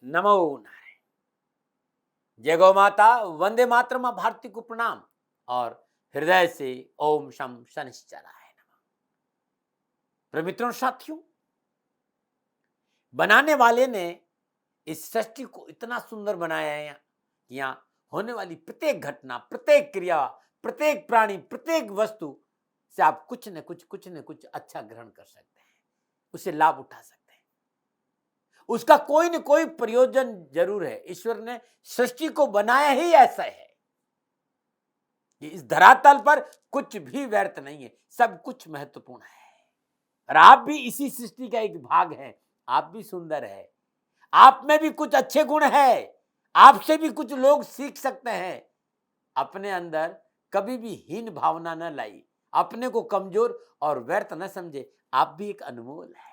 नमो नारायण। जय गौ माता, वंदे मातरम। भारती को प्रणाम और हृदय से ओम शम शनिश्चराय नमः। प्रिय मित्रों, साथियों, बनाने वाले ने इस सृष्टि को इतना सुंदर बनाया है कि यहाँ होने वाली प्रत्येक घटना, प्रत्येक क्रिया, प्रत्येक प्राणी, प्रत्येक वस्तु से आप कुछ न कुछ अच्छा ग्रहण कर सकते हैं, उसे लाभ उठा सकते हैं। उसका कोई न कोई प्रयोजन जरूर है। ईश्वर ने सृष्टि को बनाया ही ऐसा है कि इस धरातल पर कुछ भी व्यर्थ नहीं है, सब कुछ महत्वपूर्ण है। और आप भी इसी सृष्टि का एक भाग हैं। आप भी सुंदर है, आप में भी कुछ अच्छे गुण है, आपसे भी कुछ लोग सीख सकते हैं। अपने अंदर कभी भी हीन भावना न लाई, अपने को कमजोर और व्यर्थ न समझे। आप भी एक अनमोल है।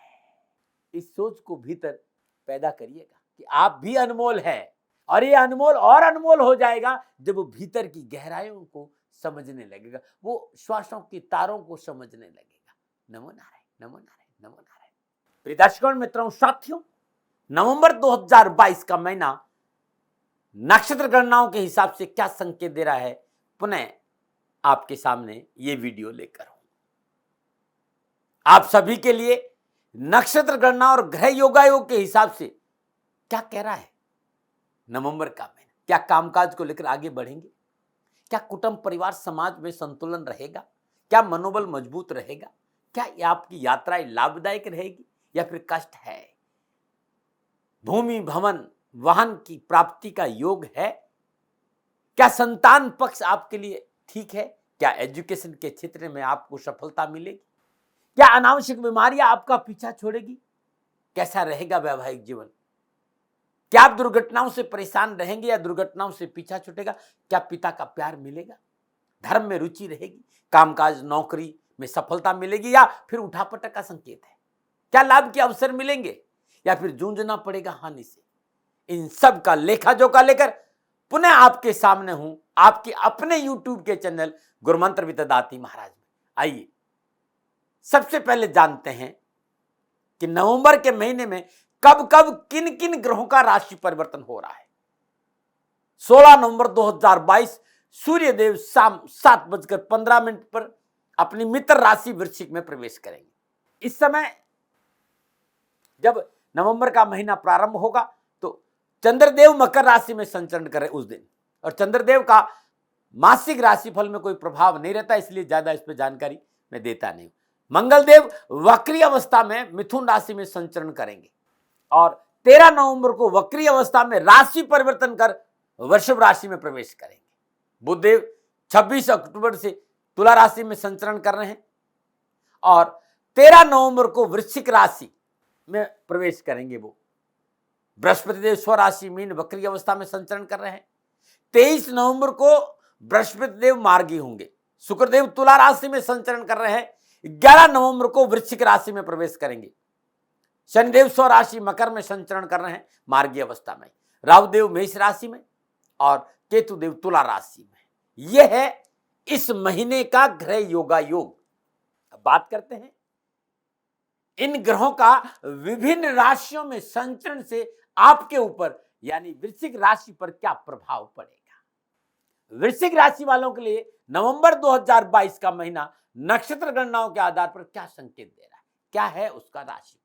इस सोच को भीतर पैदा करिएगा कि आप भी अनमोल है, और ये अनमोल और अनमोल हो जाएगा जब वो भीतर की गहराइयों को समझने लगेगा, वो श्वासों की तारों को समझने लगेगा। नमो नारायण, नमो नारायण, नमो नारायण। प्रिय दर्शकों, मित्रों, साथियों, नवंबर 2022 का महीना नक्षत्र गणनाओं के हिसाब से क्या संकेत दे रहा है, पुनः आपके सामने ये वीडियो लेकर हूं। आप सभी के लिए नक्षत्र गणना और ग्रह योगायोग के हिसाब से क्या कह रहा है नवंबर का महीना। क्या कामकाज को लेकर आगे बढ़ेंगे? क्या कुटुंब, परिवार, समाज में संतुलन रहेगा? क्या मनोबल मजबूत रहेगा? क्या आपकी यात्राएं लाभदायक रहेगी या फिर कष्ट है? भूमि, भवन, वाहन की प्राप्ति का योग है? क्या संतान पक्ष आपके लिए ठीक है? क्या एजुकेशन के क्षेत्र में आपको सफलता मिलेगी? क्या अनावश्यक बीमारियां आपका पीछा छोड़ेगी? कैसा रहेगा वैवाहिक जीवन? क्या आप दुर्घटनाओं से परेशान रहेंगे या दुर्घटनाओं से पीछा छूटेगा? क्या पिता का प्यार मिलेगा? धर्म में रुचि रहेगी? कामकाज, नौकरी में सफलता मिलेगी या फिर उठापटक का संकेत है? क्या लाभ के अवसर मिलेंगे या फिर जूझना पड़ेगा हानि से? इन सब का लेखा जोखा लेकर पुनः आपके सामने हूं, आपके अपने यूट्यूब के चैनल गुरुमंत्र विद दाती महाराज में। आइए सबसे पहले जानते हैं कि नवंबर के महीने में कब कब किन किन ग्रहों का राशि परिवर्तन हो रहा है। 16 नवंबर 2022 सूर्य देव शाम 7:15 पर अपनी मित्र राशि वृश्चिक में प्रवेश करेंगे। इस समय जब नवंबर का महीना प्रारंभ होगा तो चंद्रदेव मकर राशि में संचरण करें उस दिन, और चंद्रदेव का मासिक राशिफल में कोई प्रभाव नहीं रहता, इसलिए ज्यादा इस पर जानकारी मैं देता नहीं। मंगलदेव वक्री अवस्था में मिथुन राशि में संचरण करेंगे और 13 नवंबर को वक्री अवस्था में राशि परिवर्तन कर वृषभ राशि में प्रवेश करेंगे। बुधदेव 26 अक्टूबर से तुला राशि में संचरण कर रहे हैं और 13 नवंबर को वृश्चिक राशि में प्रवेश करेंगे। वो बृहस्पति देव स्वराशि मीन वक्री अवस्था में संचरण कर रहे हैं। 23 नवंबर को बृहस्पति देव मार्गी होंगे। शुक्रदेव तुला राशि में संचरण कर रहे हैं। 11 नवंबर को वृश्चिक राशि में प्रवेश करेंगे। शनिदेव स्वराशि मकर में संचरण कर रहे हैं मार्गी अवस्था में। राहुदेव मेष राशि में और केतुदेव तुला राशि में। यह है इस महीने का ग्रह योगा योग। अब बात करते हैं इन ग्रहों का विभिन्न राशियों में संचरण से आपके ऊपर यानी वृश्चिक राशि पर क्या प्रभाव पड़ेगा। वृश्चिक राशि वालों के लिए नवंबर 2022 का महीना नक्षत्र गणनाओं के आधार पर क्या संकेत दे रहा है, क्या है उसका राशिफल।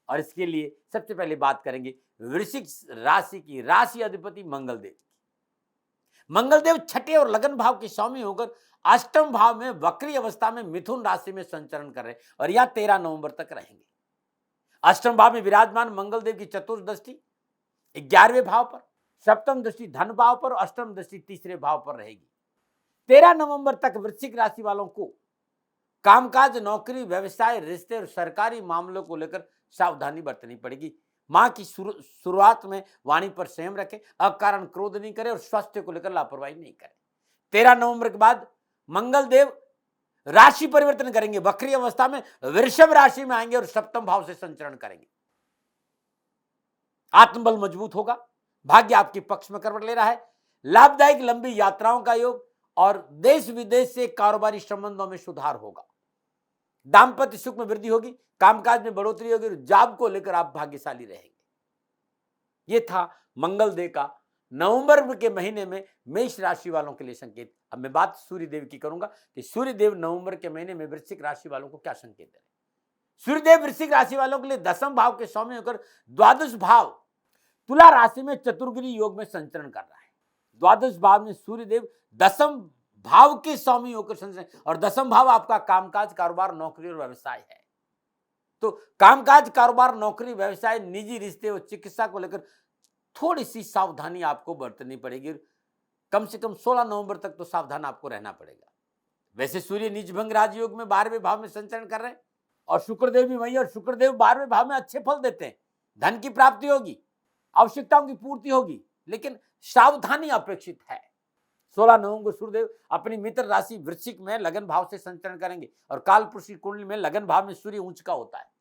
और इसके लिए सबसे पहले बात करेंगे वृश्चिक राशि की राशि अधिपति मंगलदेव की। मंगलदेव छठे और लगन भाव के स्वामी होकर अष्टम भाव में वक्री अवस्था में मिथुन राशि में संचरण कर रहे हैं और यह 13 नवंबर तक रहेंगे। अष्टम भाव में विराजमान मंगलदेव की चतुर्थ दृष्टि 11वें भाव पर, सप्तम दृष्टि धन भाव पर और अष्टम दृष्टि तीसरे भाव पर रहेगी। 13 नवंबर तक वृश्चिक राशि वालों को कामकाज, नौकरी, व्यवसाय, रिश्ते और सरकारी मामलों को लेकर सावधानी बरतनी पड़ेगी। मां की शुरुआत में वाणी पर संयम रखें, अकारण क्रोध नहीं करें और स्वास्थ्य को लेकर लापरवाही नहीं करें। 13 नवंबर के बाद मंगल देव राशि परिवर्तन करेंगे, वक्री अवस्था में वृषभ राशि में आएंगे और सप्तम भाव से संचरण करेंगे। आत्मबल मजबूत होगा, भाग्य आपके पक्ष में करवट ले रहा है। लाभदायक लंबी यात्राओं का योग और देश विदेश से कारोबारी संबंधों में सुधार होगा। दाम्पत्य सुख में वृद्धि होगी, कामकाज में बढ़ोतरी होगी और जॉब को लेकर आप भाग्यशाली रहेंगे। ये था मंगल देव का नवंबर के महीने में मेष राशि वालों के लिए संकेत। अब मैं बात सूर्य देव की करूंगा कि सूर्य देव नवंबर के महीने में वृश्चिक राशि वालों को क्या संकेत दे रहे हैं। सूर्य देव वृश्चिक राशि वालों के लिए 10वें भाव के स्वामी होकर द्वादश भाव तुला राशि में चतुर्ग्री योग में संचरण कर रहा है। द्वादश भाव में सूर्य देव 10वें भाव के स्वामी होकर संचरण, और 10वां भाव आपका कामकाज, कारोबार, नौकरी और व्यवसाय है। तो कामकाज, कारोबार, नौकरी, व्यवसाय, निजी रिश्ते और चिकित्सा को लेकर थोड़ी सी सावधानी आपको बरतनी पड़ेगी। कम से कम 16 नवंबर तक तो सावधान आपको रहना पड़ेगा। वैसे सूर्य नीचभंग राजयोग में 12वें भाव में संचरण कर रहे हैं और शुक्रदेव भी वही, और शुक्रदेव 12वें भाव में अच्छे फल देते हैं। धन की प्राप्ति होगी, आवश्यकताओं की पूर्ति होगी, लेकिन सावधानी अपेक्षित है। 16 नवंबर सूर्यदेव अपनी मित्र राशि वृश्चिक में लगन भाव से संचरण करेंगे और कालपुरुष की कुंडली में लगन भाव में सूर्य उच्च का होता है।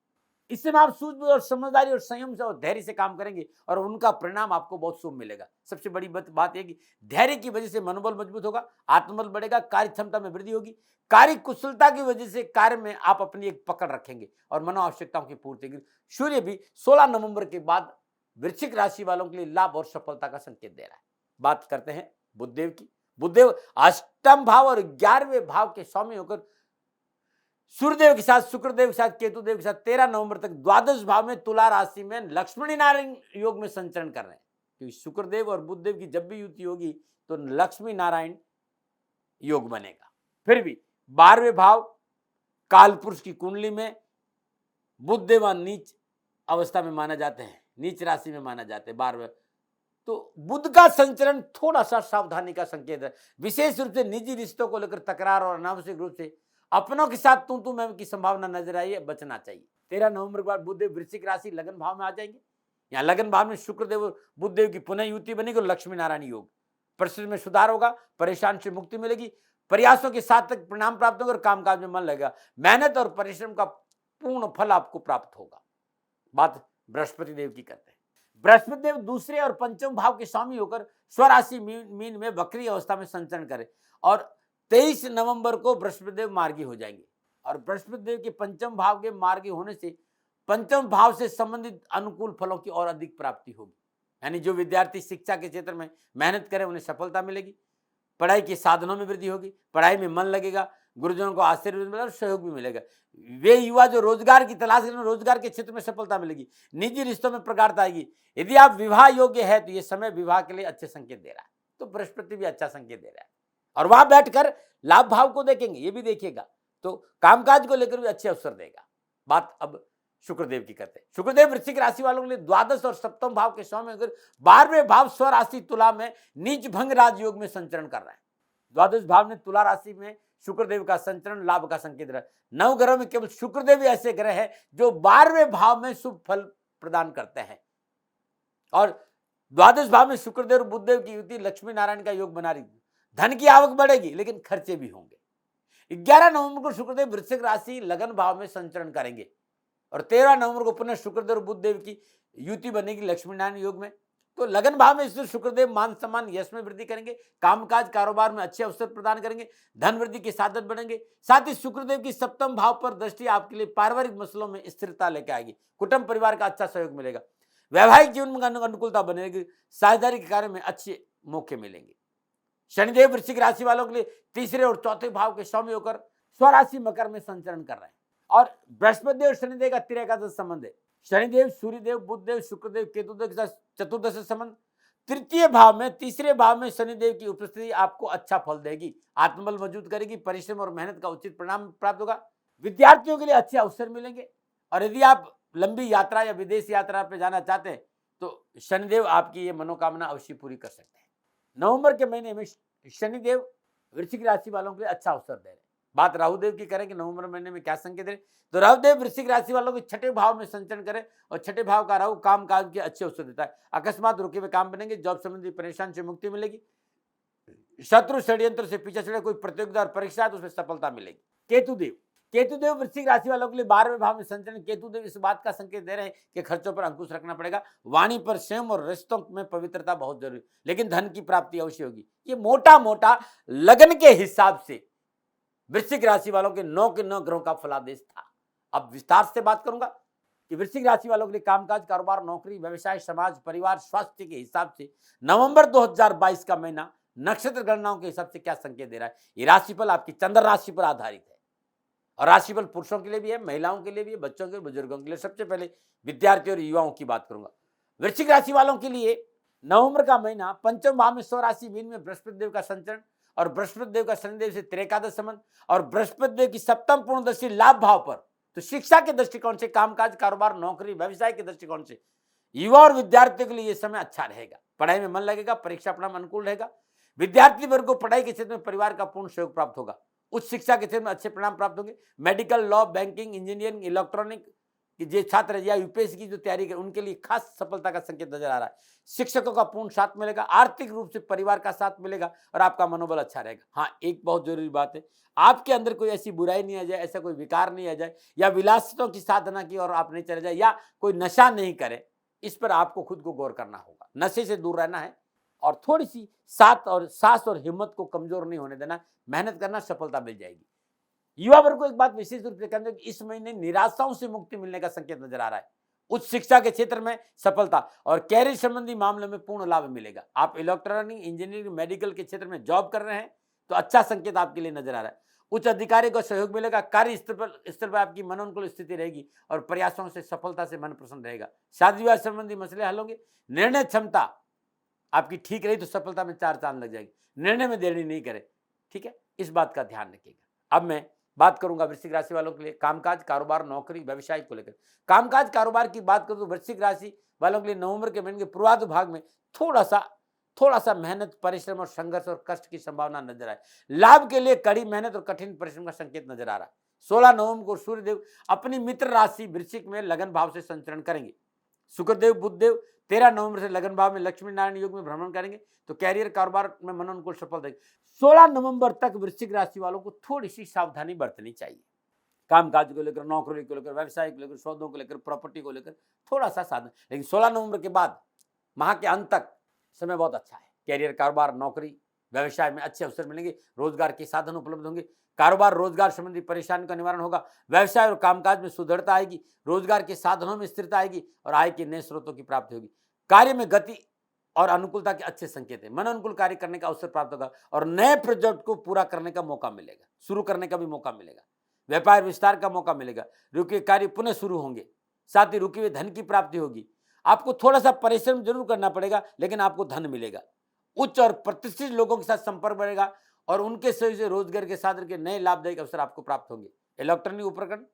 इससे में आप सूझबूझ और समझदारी और संयम से और धैर्य से काम करेंगे और उनका परिणाम आपको बहुत शुभ मिलेगा। सबसे बड़ी बात यह कि धैर्य की वजह से मनोबल मजबूत होगा, आत्मबल बढ़ेगा, कार्य क्षमता में वृद्धि होगी। कार्य कुशलता की वजह से कार्य में आप अपनी एक पकड़ रखेंगे और मनो आवश्यकताओं की पूर्ति होगी। सूर्य भी 16 नवंबर के बाद वृश्चिक राशि वालों के लिए लाभ और सफलता का संकेत दे रहा है। बात करते हैं बुधदेव की। बुधदेव 8वें भाव और 11वें भाव के स्वामी होकर सूर्यदेव के साथ, शुक्रदेव के साथ, केतुदेव के साथ 13 नवंबर तक द्वादश भाव में तुला राशि में लक्ष्मी नारायण योग में संचरण कर रहे हैं। क्योंकि शुक्रदेव और बुधदेव की जब भी युति होगी तो लक्ष्मी नारायण योग बनेगा। फिर भी 12वें भाव कालपुरुष की कुंडली में बुधदेव नीच अवस्था में माना जाते हैं, नीच राशि में माना जाते हैं 12वें। तो बुध का संचरण थोड़ा सा सावधानी का संकेत है। विशेष रूप से निजी रिश्तों को लेकर तकरार और अनावश्यक रूप से अपनों के साथ तू मैं की संभावना नजर आई है, बचना चाहिए। 13 नवंबर के बाद बुधदेव वृश्चिक राशि लगन भाव में आ जाएंगे। यहाँ लगन भाव में शुक्रदेव और बुधदेव की पुनः युति बनेगी और लक्ष्मी नारायण योग। परिस्थिति में सुधार होगा, परेशान से मुक्ति मिलेगी, प्रयासों के साथ तक परिणाम प्राप्त होगा और कामकाज में मन लगेगा। मेहनत और परिश्रम का पूर्ण फल आपको प्राप्त होगा। बात बृहस्पति देव की करते हैं। बृहस्पति देव दूसरे और पंचम भाव के स्वामी होकर स्वराशि मीन में वक्री अवस्था में संचरण करें और 23 नवंबर को बृहस्पति देव मार्गी हो जाएंगे। और बृहस्पति देव के पंचम भाव के मार्गी होने से पंचम भाव से संबंधित अनुकूल फलों की और अधिक प्राप्ति होगी। यानी जो विद्यार्थी शिक्षा के क्षेत्र में मेहनत करें उन्हें सफलता मिलेगी, पढ़ाई के साधनों में वृद्धि होगी, पढ़ाई में मन लगेगा, गुरुजनों को आशीर्वाद मिलेगा और सहयोग भी मिलेगा। वे युवा जो रोजगार की तलाश करें, रोजगार के क्षेत्र में सफलता मिलेगी, निजी रिश्तों में प्रगाढ़ता आएगी। यदि आप विवाह योग्य है तो ये समय विवाह के लिए अच्छे संकेत दे रहा है। तो बृहस्पति भी अच्छा संकेत दे रहा है और वहां बैठकर लाभ भाव को देखेंगे, ये भी देखिएगा, तो कामकाज को लेकर भी अच्छे अवसर देगा। बात अब शुक्रदेव की करते हैं। शुक्रदेव वृश्चिक राशि वालों के लिए द्वादश और सप्तम भाव के स्वामी होकर 12वें भाव स्वराशि तुला में नीच भंग राजयोग में संचरण कर रहे हैं। द्वादश भाव में तुला राशि में शुक्रदेव का संचरण लाभ का संकेत रहा है। 9 ग्रहों में केवल शुक्रदेव ही ऐसे ग्रह हैं जो 12वें भाव में शुभ फल प्रदान करते हैं और द्वादश भाव में शुक्रदेव और बुधदेव की युति लक्ष्मी नारायण का योग बना रही। धन की आवक बढ़ेगी लेकिन खर्चे भी होंगे। 11 नवंबर को शुक्रदेव वृश्चिक राशि लगन भाव में संचरण करेंगे और 13 नवंबर को पुनः शुक्रदेव और बुधदेव की युति बनेगी लक्ष्मी नारायण योग में। तो लगन भाव में इसलिए शुक्रदेव मान सम्मान यश में वृद्धि करेंगे, कामकाज कारोबार में अच्छे अवसर प्रदान करेंगे, धन वृद्धि के साधन बनेंगे। साथ ही शुक्रदेव की सप्तम भाव पर दृष्टि आपके लिए पारिवारिक मसलों में स्थिरता लेकर आएगी, कुटुंब परिवार का अच्छा सहयोग मिलेगा, वैवाहिक जीवन में अनुकूलता बनेगी, साझेदारी के कार्य में अच्छे मौके मिलेंगे। शनिदेव वृश्चिक राशि वालों के लिए तीसरे और चौथे भाव के स्वामी होकर स्वराशि मकर में संचरण कर रहे हैं और बृहस्पति और शनिदेव का त्रिएकादश संबंध है। शनिदेव, सूर्यदेव, बुधदेव, शुक्रदेव, केतुदेव के साथ चतुर्दश संबंध। तृतीय भाव में, तीसरे भाव में शनिदेव की उपस्थिति आपको अच्छा फल देगी, आत्मबल मजबूत करेगी, परिश्रम और मेहनत का उचित परिणाम प्राप्त होगा। विद्यार्थियों के लिए अच्छे अवसर मिलेंगे और यदि आप लंबी यात्रा या विदेश यात्रा पर जाना चाहते हैं तो शनिदेव आपकी ये मनोकामना अवश्य पूरी कर सकते हैं। नवंबर के महीने में शनिदेव वृश्चिक राशि वालों के लिए अच्छा अवसर दे रहे हैं। बात राहुदेव की करें कि नवंबर महीने में क्या संकेत है, तो राहुदेव वृश्चिक राशि वालों के छठे भाव में संचरण करें और छठे भाव का राहु काम काज के अच्छे अवसर देता है। अकस्मात रुके हुए काम बनेंगे, जॉब संबंधी परेशान से मुक्ति मिलेगी, शत्रु षड्यंत्र से पीछे छड़े कोई प्रतियोगिता और परीक्षा तो उसमें सफलता मिलेगी। केतुदेव वृश्चिक राशि वालों के लिए 12वें भाव में संचरण। केतुदेव इस बात का संकेत दे रहे हैं कि खर्चों पर अंकुश रखना पड़ेगा, वाणी पर संयम और रिश्तों में पवित्रता बहुत जरूरी, लेकिन धन की प्राप्ति अवश्य होगी। ये मोटा मोटा लगन के हिसाब से वृश्चिक राशि वालों के 9 के 9 ग्रहों का फलादेश था। अब विस्तार से बात करूंगा कि वृश्चिक राशि वालों के लिए कामकाज, कारोबार, नौकरी, व्यवसाय, समाज, परिवार, स्वास्थ्य के हिसाब से नवंबर 2022 का महीना नक्षत्र गणनाओं के हिसाब से क्या संकेत दे रहा है। ये राशिफल आपकी चंद्र राशि पर आधारित है और राशिफल पुरुषों के लिए भी है, महिलाओं के लिए भी है, बच्चों के, बुजुर्गों के लिए। सबसे पहले विद्यार्थियों और युवाओं की बात करूंगा। वृश्चिक राशि वालों के लिए नवंबर का महीना पंचम भाव में स्वराशि मीन में बृहस्पति देव का संचरण और बृहस्पति देव का शनिदेव से त्रेकादश संबंध और बृहस्पति देव की सप्तम पूर्ण दृष्टि लाभ भाव पर, तो शिक्षा के दृष्टिकोण से, कामकाज, कारोबार, नौकरी, व्यवसाय के दृष्टिकोण से युवा और विद्यार्थियों के लिए यह समय अच्छा रहेगा। पढ़ाई में मन लगेगा, परीक्षा परिणाम अनुकूल रहेगा। विद्यार्थी वर्ग को पढ़ाई के क्षेत्र में परिवार का पूर्ण सहयोग प्राप्त होगा। उच्च शिक्षा के क्षेत्र में अच्छे परिणाम प्राप्त होंगे। Medical, law, banking, engineering, electronic कि जो छात्र या यूपीएससी की जो तैयारी कर उनके लिए खास सफलता का संकेत नजर आ रहा है। शिक्षकों का पूर्ण साथ मिलेगा, आर्थिक रूप से परिवार का साथ मिलेगा और आपका मनोबल अच्छा रहेगा। हाँ, एक बहुत जरूरी बात है, आपके अंदर कोई ऐसी बुराई नहीं आ जाए, ऐसा कोई विकार नहीं आ जाए, या विलासितों की साधना की और आप नहीं चले जाए, या कोई नशा नहीं करे। इस पर आपको खुद को गौर करना होगा। नशे से दूर रहना है और थोड़ी सी साहस और हिम्मत को कमजोर नहीं होने देना। मेहनत करना, सफलता मिल जाएगी। युवा वर्ग को एक बात विशेष रूप से कहना है कि इस महीने निराशाओं से मुक्ति मिलने का संकेत नजर आ रहा है। उच्च शिक्षा के क्षेत्र में सफलता और कैरियर संबंधी मामलों में पूर्ण लाभ मिलेगा। आप इलेक्ट्रॉनिक, इंजीनियरिंग, मेडिकल के क्षेत्र में जॉब कर रहे हैं तो अच्छा संकेत आपके लिए नजर आ रहा है। उच्च अधिकारी को सहयोग मिलेगा। कार्य स्तर पर आपकी मनोनुकूल स्थिति रहेगी और प्रयासों से सफलता से मन प्रसन्न रहेगा। शादी विवाह संबंधी मसले हल होंगे। निर्णय क्षमता आपकी ठीक रही तो सफलता में 4 चांद लग जाएगी। निर्णय में देरी नहीं करें, ठीक है, इस बात का ध्यान रखिएगा। अब मैं बात करूंगा वृश्चिक राशि वालों के लिए कामकाज, कारोबार, नौकरी, व्यवसाय को लेकर। कामकाज, कारोबार की बात करूं तो वृश्चिक राशि वालों के लिए नवंबर के महीने के पूर्वार्ध भाग में थोड़ा सा मेहनत, परिश्रम और संघर्ष और कष्ट की संभावना नजर आए। लाभ के लिए कड़ी मेहनत और कठिन परिश्रम का संकेत नजर आ रहा है। 16 नवंबर को सूर्यदेव अपनी मित्र राशि वृश्चिक में लगन भाव से संचरण करेंगे। शुक्रदेव, बुधदेव 13 नवंबर से लगन भाव में लक्ष्मी नारायण योग में भ्रमण करेंगे, तो कैरियर, कारोबार में मनोनुकूल सफल रहेगी। 16 नवंबर तक वृश्चिक राशि वालों को थोड़ी सी सावधानी बरतनी चाहिए। कामकाज को लेकर, नौकरी को लेकर, व्यवसाय को लेकर, सौदों को लेकर, प्रॉपर्टी को लेकर थोड़ा सा सावधान। लेकिन 16 नवंबर के बाद माह के अंत तक समय बहुत अच्छा है। कैरियर, कारोबार, नौकरी, व्यवसाय में अच्छे अवसर मिलेंगे। रोजगार के साधन उपलब्ध होंगे। कारोबार, रोजगार संबंधी परेशानी का निवारण होगा। व्यवसाय और कामकाज में सुदृढ़ता आएगी। रोजगार के साधनों में स्थिरता आएगी और आय के नए स्रोतों की प्राप्ति होगी। कार्य में गति और अनुकूलता के अच्छे संकेत है। मन अनुकूल कार्य करने का अवसर प्राप्त होगा और नए प्रोजेक्ट को पूरा करने का मौका मिलेगा, शुरू करने का भी मौका मिलेगा। व्यापार विस्तार का मौका मिलेगा। रुके कार्य पुनः शुरू होंगे। साथ ही रुके हुए धन की प्राप्ति होगी। आपको थोड़ा सा परिश्रम जरूर करना पड़ेगा, लेकिन आपको धन मिलेगा। उच्च और प्रतिष्ठित लोगों के साथ संपर्क बढ़ेगा और उनके सहयोग से रोजगार के साधन के नए लाभदायक अवसर आपको प्राप्त होंगे। इलेक्ट्रॉनिक उपकरण,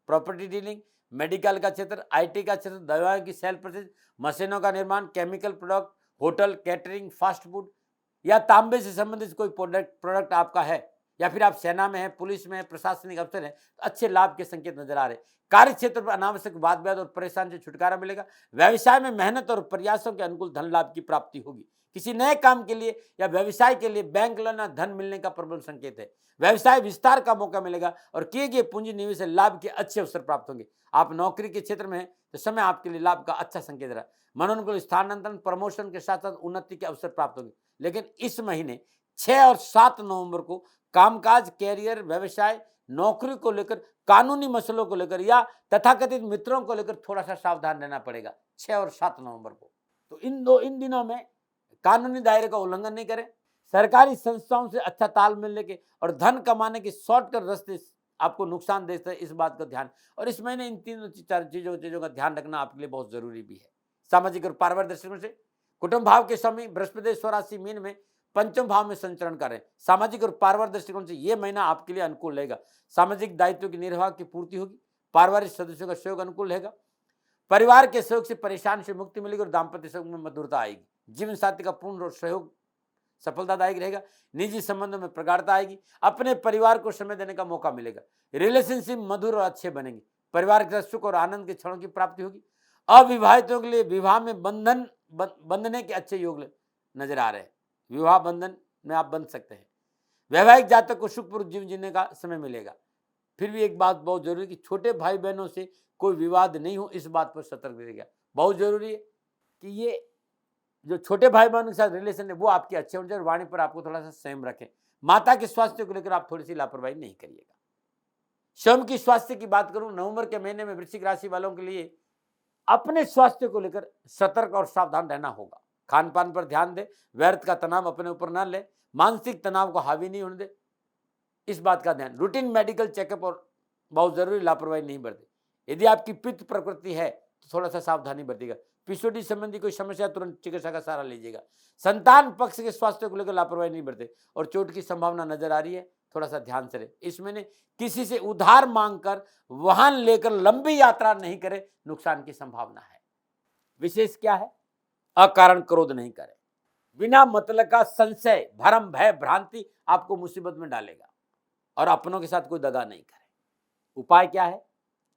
प्रॉपर्टी डीलिंग, मेडिकल का क्षेत्र, आईटी का क्षेत्र, दवाओं की सेल परचेज, मशीनों का निर्माण, chemical product, hotel, catering, fast food या तांबे से संबंधित कोई प्रोडक्ट आपका है, या फिर आप सेना में है, पुलिस में है, प्रशासनिक अफसर है, तो अच्छे लाभ के संकेत नजर आ रहे हैं। कार्य क्षेत्र पर अनावश्यक वाद विवाद और परेशान से छुटकारा मिलेगा। व्यवसाय में मेहनत और प्रयासों के अनुकूल धन लाभ की प्राप्ति होगी। किसी नए काम के लिए या व्यवसाय के लिए बैंक लोन धन मिलने का प्रबल संकेत है। व्यवसाय विस्तार का मौका मिलेगा और किए गए पूंजी निवेश से लाभ के अच्छे अवसर प्राप्त होंगे। आप नौकरी के क्षेत्र में हैं तो समय आपके लिए लाभ का अच्छा संकेत रहा। मनोनुकूल स्थानांतरण, प्रमोशन के साथ साथ उन्नति के अवसर प्राप्त होंगे। लेकिन इस महीने 6 और 7 नवंबर को कामकाज, कैरियर, व्यवसाय, नौकरी को लेकर, कानूनी मसलों को लेकर या तथाकथित मित्रों को लेकर थोड़ा सा सावधान रहना पड़ेगा 6 और 7 नवंबर को। तो इन दिनों में कानूनी दायरे का उल्लंघन नहीं करें। सरकारी संस्थाओं से अच्छा तालमेल लेके और धन कमाने के शॉर्टकट रास्ते आपको नुकसान देते हैं, इस बात का ध्यान। और इस महीने इन तीनों चीजों का ध्यान रखना आपके लिए बहुत जरूरी भी है। सामाजिक और पारिवारिक दृष्टिकोण से कुटुंब भाव के स्वामी बृहस्पति स्वराशि मीन में पंचम भाव में संचरण करें। सामाजिक और पारिवारिक दृष्टिकोण से यह महीना आपके लिए अनुकूल रहेगा। सामाजिक दायित्वों की निर्वाह की पूर्ति होगी। पारिवारिक सदस्यों का सहयोग अनुकूल रहेगा। परिवार के सहयोग से परेशान से मुक्ति मिलेगी और दाम्पत्य सहयोग में मधुरता आएगी। जीवन साथी का पूर्ण सहयोग सफलतादायक रहेगा। निजी संबंधों में प्रगाढ़ता आएगी। अपने परिवार को समय देने का मौका मिलेगा। रिलेशनशिप मधुर और अच्छे बनेंगे। परिवार के साथ सुख और आनंद के क्षणों की प्राप्ति होगी। अविवाहितों के लिए विवाह में बंधने के अच्छे योग नजर आ रहे हैं। विवाह बंधन में आप बंध सकते हैं। वैवाहिक जातक को सुखपूर्वक जीवन जीने का समय मिलेगा। फिर भी एक बात बहुत जरूरी कि छोटे भाई बहनों से कोई विवाद नहीं हो, इस बात पर सतर्क रहिएगा। बहुत जरूरी है कि ये जो छोटे भाई बहनों के साथ रिलेशन है वो आपके अच्छे होने चाहिए। वाणी पर आपको थोड़ा सा संयम रखें। माता के स्वास्थ्य को लेकर आप थोड़ी सी लापरवाही नहीं करिएगा। स्वयं की स्वास्थ्य की बात करूं, नवंबर के महीने में वृश्चिक राशि वालों के लिए अपने स्वास्थ्य को लेकर सतर्क और सावधान रहना होगा। खान पान पर ध्यान दे, व्यर्थ का तनाव अपने ऊपर ना ले, मानसिक तनाव को हावी नहीं होने दे, इस बात का ध्यान। रूटीन मेडिकल चेकअप और बहुत जरूरी, लापरवाही नहीं बरते। यदि आपकी पित्त प्रकृति है तो थोड़ा सा सावधानी बरतिएगा। पीसीओडी संबंधी कोई समस्या, तुरंत चिकित्सा का सहारा लीजिएगा। संतान पक्ष के स्वास्थ्य को लेकर लापरवाही नहीं बरते और चोट की संभावना नजर आ रही है, थोड़ा सा ध्यान से रहे। इसमें ने किसी से उधार मांगकर वाहन लेकर लंबी यात्रा नहीं करे, नुकसान की संभावना है। विशेष क्या है? अकारण क्रोध नहीं करे। बिना मतलब का संशय, भ्रम, भय, भ्रांति आपको मुसीबत में डालेगा और अपनों के साथ कोई दगा नहीं करे। उपाय क्या है?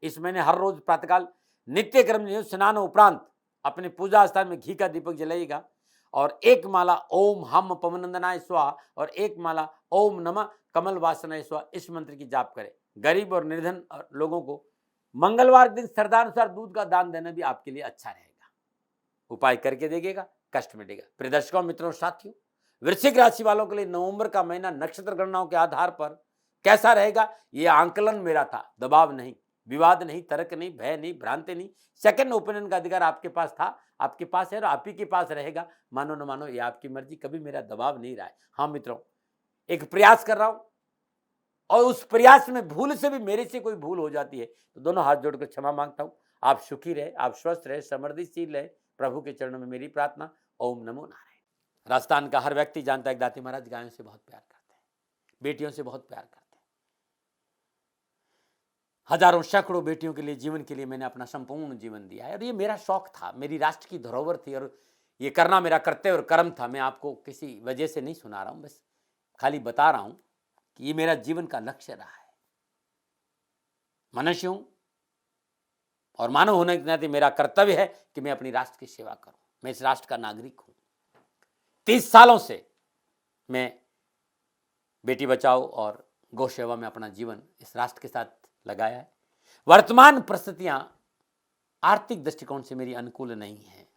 इस महीने हर रोज प्रातःकाल नित्य कर्म स्नान उपरांत अपने पूजा स्थान में घी का दीपक जलाइएगा और एक माला ओम हम पवनंदनाय स्वाहा और एक माला ओम नमः कमल वासनाय स्वाहा, इस मंत्र की जाप करें। गरीब और निर्धन लोगों को मंगलवार दिन श्रद्धानुसार दूध का दान देना भी आपके लिए अच्छा रहेगा। उपाय करके देखिएगा, कष्ट मिटेगा। प्रिय दर्शकों, मित्रों, साथियों, वृश्चिक राशि वालों के लिए नवंबर का महीना नक्षत्र गणनाओं के आधार पर कैसा रहेगा, यह आंकलन मेरा था। दबाव नहीं, विवाद नहीं, तर्क नहीं, भय नहीं, भ्रांति नहीं। सेकंड ओपिनियन का अधिकार आपके पास था, आपके पास है और आप ही के पास रहेगा। मानो न मानो, ये आपकी मर्जी। कभी मेरा दबाव नहीं रहा है। हाँ मित्रों, एक प्रयास कर रहा हूं और उस प्रयास में भूल से भी मेरे से कोई भूल हो जाती है तो दोनों हाथ जोड़कर क्षमा मांगता हूं। आप सुखी रहे, आप स्वस्थ रहे, समृद्धिशील रहे, प्रभु के चरणों में मेरी प्रार्थना। ओम नमो नारायण। राजस्थान का हर व्यक्ति जानता है कि दाती महाराज गायों से बहुत प्यार करते हैं, बेटियों से बहुत प्यार करते हैं। हजारों सैकड़ों बेटियों के लिए, जीवन के लिए मैंने अपना संपूर्ण जीवन दिया है और ये मेरा शौक था, मेरी राष्ट्र की धरोहर थी और ये करना मेरा कर्तव्य और कर्म था। मैं आपको किसी वजह से नहीं सुना रहा हूं, बस खाली बता रहा हूं कि ये मेरा जीवन का लक्ष्य रहा है। मनुष्य हूं और मानव होने के नाते मेरा कर्तव्य है कि मैं अपनी राष्ट्र की सेवा करूं। मैं इस राष्ट्र का नागरिक हूं। 30 सालों से मैं बेटी बचाओ और गौ सेवा में अपना जीवन इस राष्ट्र के साथ लगाया है। वर्तमान परिस्थितियां आर्थिक दृष्टिकोण से मेरी अनुकूल नहीं है।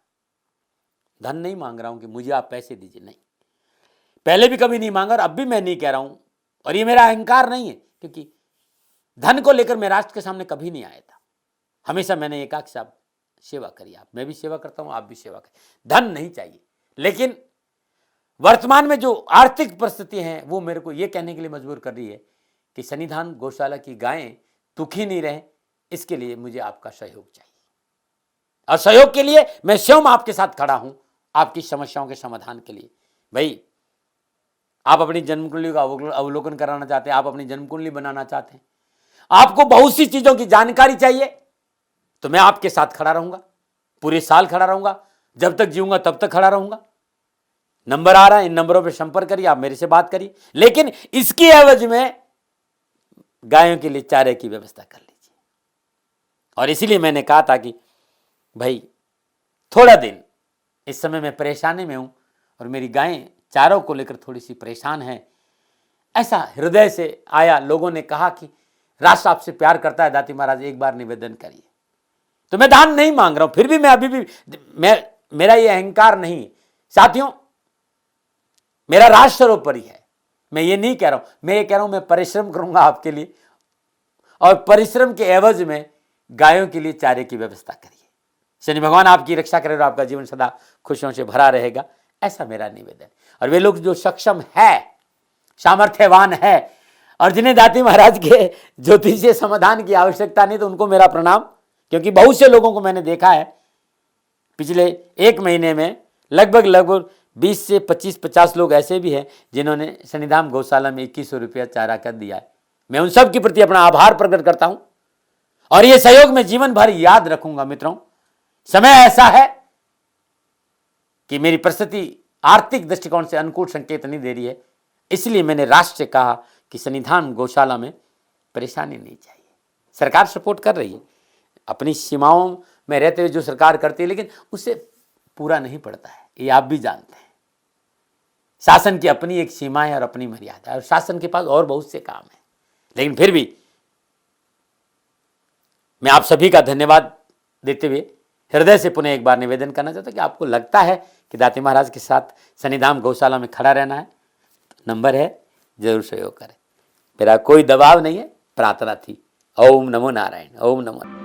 धन नहीं मांग रहा हूं कि मुझे आप पैसे दीजिए, नहीं, पहले भी कभी नहीं मांगा और अब भी मैं नहीं कह रहा हूं। और ये मेरा अहंकार नहीं है, क्योंकि धन को लेकर मैं राष्ट्र के सामने कभी नहीं आया था। हमेशा मैंने एक आख साहब सेवा करी। आप, मैं भी सेवा करता हूं, आप भी सेवा करें। धन नहीं चाहिए, लेकिन वर्तमान में जो आर्थिक परिस्थिति हैं वो मेरे को ये कहने के लिए मजबूर कर रही है कि सन्निधान गौशाला की गायें दुखी नहीं रहे, इसके लिए मुझे आपका सहयोग चाहिए। और सहयोग के लिए मैं स्वयं आपके साथ खड़ा हूं, आपकी समस्याओं के समाधान के लिए। भाई, आप अपनी जन्म कुंडली का अवलोकन कराना चाहते हैं, आप अपनी जन्म कुंडली बनाना चाहते हैं, आपको बहुत सी चीजों की जानकारी चाहिए, तो मैं आपके साथ खड़ा रहूंगा, पूरे साल खड़ा रहूंगा, जब तक जीऊंगा तब तक खड़ा रहूंगा। नंबर आ रहा है, इन नंबरों पर संपर्क करिए, आप मेरे से बात करिए, लेकिन इसकी एवज में गायों के लिए चारे की व्यवस्था कर लीजिए। और इसीलिए मैंने कहा था कि भाई थोड़ा दिन, इस समय मैं परेशानी में हूं और मेरी गायें चारों को लेकर थोड़ी सी परेशान हैं। ऐसा हृदय से आया, लोगों ने कहा कि राष्ट्र आपसे प्यार करता है दाती महाराज, एक बार निवेदन करिए। तो मैं दान नहीं मांग रहा हूं, फिर भी मैं अभी भी, मेरा ये अहंकार नहीं साथियों, मेरा राष्ट्र सर्वोपरि है। मैं ये नहीं कह रहा हूं, मैं ये कह रहा हूं मैं परिश्रम करूंगा आपके लिए और परिश्रम के एवज में गायों के लिए चारे की व्यवस्था करिए। शनि भगवान आपकी रक्षा करे और आपका जीवन सदा खुशियों से भरा रहेगा, ऐसा मेरा निवेदन। और वे लोग जो सक्षम है, सामर्थ्यवान है और जिन्हें दाती महाराज के ज्योतिषीय समाधान की आवश्यकता नहीं, तो उनको मेरा प्रणाम। क्योंकि बहुत से लोगों को मैंने देखा है पिछले एक महीने में, लगभग 20 से 25-50 लोग ऐसे भी हैं जिन्होंने सन्निधान गौशाला में 2100 रुपया चारा कर दिया है। मैं उन सब के प्रति अपना आभार प्रकट करता हूं और ये सहयोग मैं जीवन भर याद रखूंगा। मित्रों, समय ऐसा है कि मेरी परिस्थिति आर्थिक दृष्टिकोण से अनुकूल संकेत नहीं दे रही है, इसलिए मैंने राष्ट्र से कहा कि सन्निधान गौशाला में परेशानी नहीं चाहिए। सरकार सपोर्ट कर रही है, अपनी सीमाओं में रहते हुए जो सरकार करती है, लेकिन उससे पूरा नहीं पड़ता है, ये आप भी जानते हैं। शासन की अपनी एक सीमा है और अपनी मर्यादा है और शासन के पास और बहुत से काम है। लेकिन फिर भी मैं आप सभी का धन्यवाद देते हुए हृदय से पुनः एक बार निवेदन करना चाहता हूं कि आपको लगता है कि दाती महाराज के साथ सन्निधान गौशाला में खड़ा रहना है, तो नंबर है, जरूर सहयोग करें। मेरा कोई दबाव नहीं है, प्रार्थना थी। ओम नमो नारायण। ओम नमो।